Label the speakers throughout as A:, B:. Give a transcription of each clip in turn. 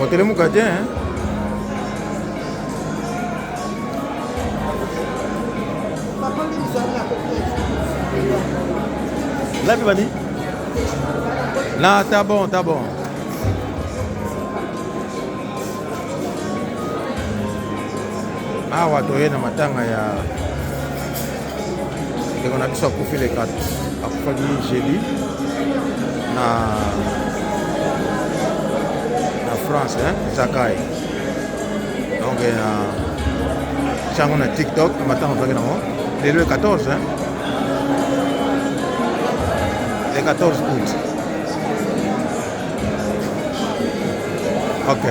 A: Otelemuka te, hein? Là, tu vas dire? Là, t'as bon, t'as bon. Awa toye na matanga ya ndeko na biso akufi le 4 akufaki jeudi na France, hein, Zakai. Donc chango na TikTok matanga toke nango le 14, hein. Le 14 août. Ok.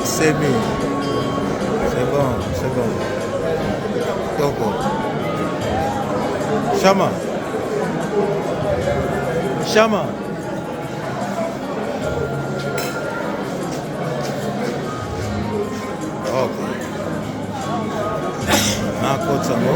A: C'est bon, c'est bon. Toko. Chama. Chama. Ok. Nakot sango.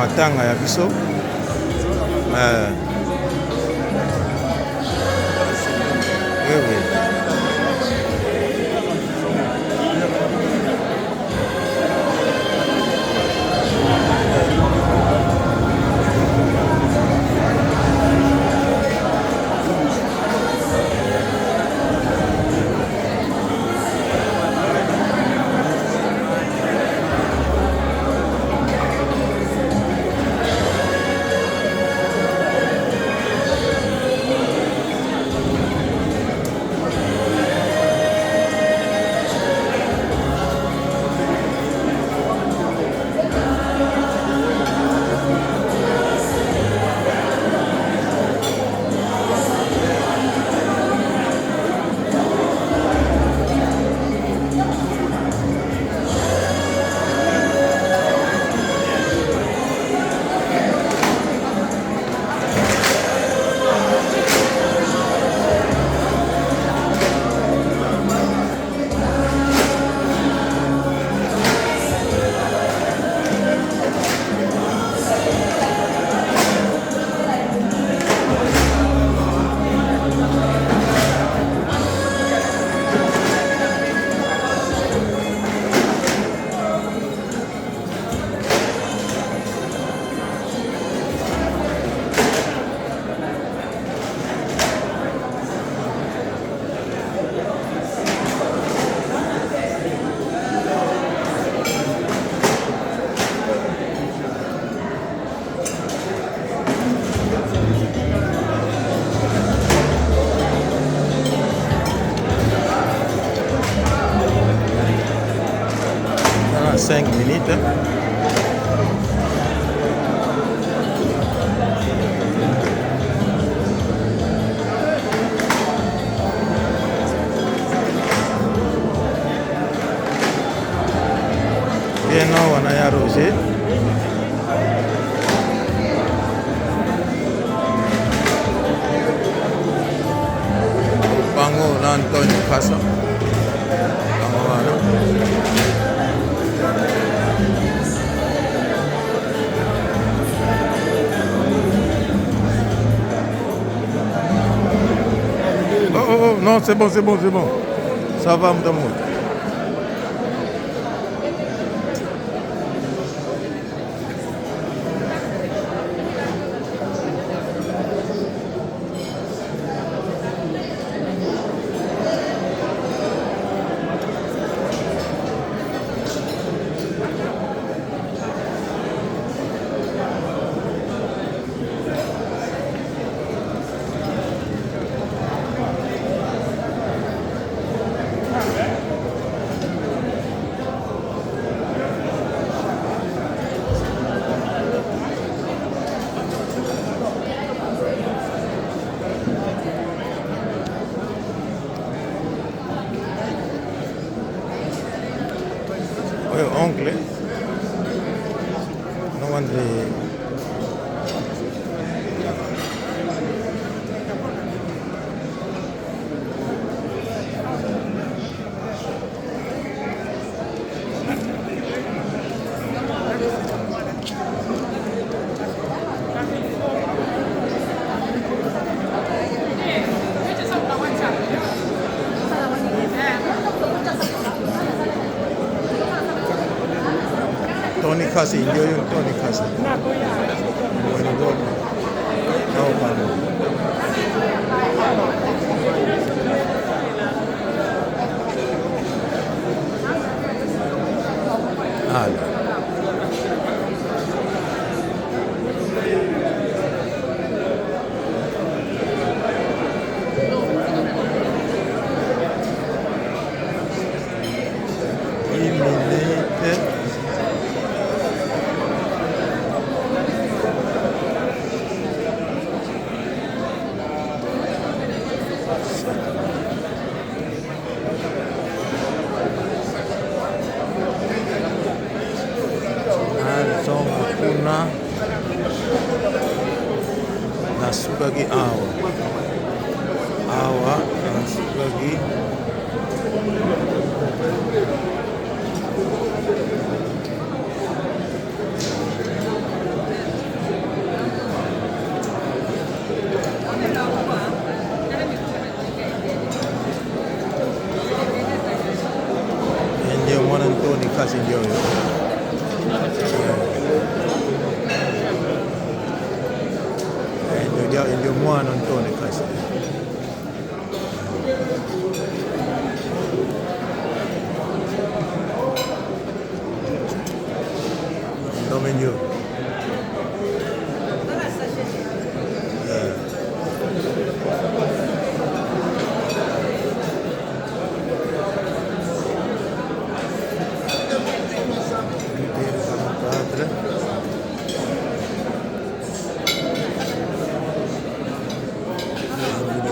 A: Matanga ya biso oui. Dans 5 minutes. Bien, on a arrosé. Bango Antonio Casa. c'est bon, c'est bon, c'est bon. Ça va, mon amour. Oncle, no wonder. Tony Kasi, ndio yung Tony Kasi. Bueno, doon. No, paano. Ala. Nasukagi awa. Awa, nasukagi. Ndio mwana Tony Kasi ndio hiyo. Ndio mwana Tony Kasi. Domenyo.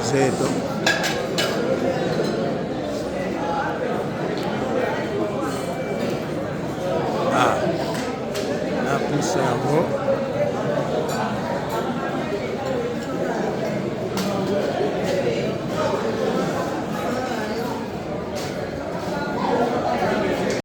A: Zeto. Na possiamo